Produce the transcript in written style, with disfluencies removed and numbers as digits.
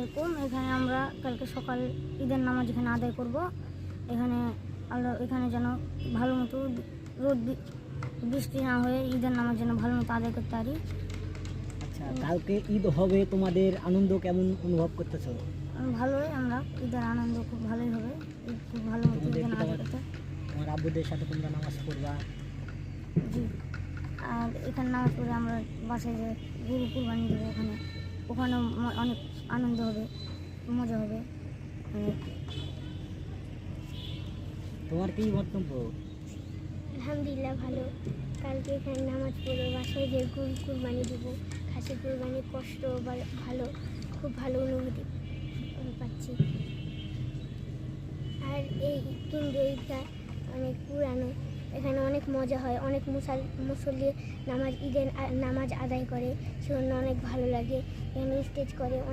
আলাইকুম। এখানে আমরা কালকে সকাল ঈদের নামাজ এখানে আদায় করব। এখানে আল্লাহ এখানে যেন ভালো মতো বৃষ্টি না হয়ে ঈদের নামাজ যেন ভালো মতো আদায় করতে পারি। আচ্ছা, কালকে ঈদ হবে, তোমাদের আনন্দ কেমন অনুভব করতেছো? ভালোই, আমরা ঈদের আনন্দ খুব ভালোই হবে। ঈদ খুব ভালো মতো যেন আদায় করতে। তোমার আব্বুদের সাথে তোমরা নামাজ পড়বা? জি। আর এখানে নামাজ পড়ে আমরা বাসায় যে গরু কুরবানি দেবো, ওখানেও অনেক আনন্দ হবে, মজা হবে। তোমার কি বক্তব্য? আলহামদুলিল্লাহ ভালো। কালকে এখানে নামাজ পড়ে বাসায় যে গরু কুরবানি দেবো, খাসি কুরবানির কষ্ট ভালো, খুব ভালো অনুভূতি পাচ্ছি। আর কিন্তু এইটা অনেক পুরানো, এখানে অনেক মজা হয়, অনেক মুসল্লি ঈদের নামাজ আদায় করে, সেজন্য অনেক ভালো লাগে। এখানে স্টেজ করে, অনেক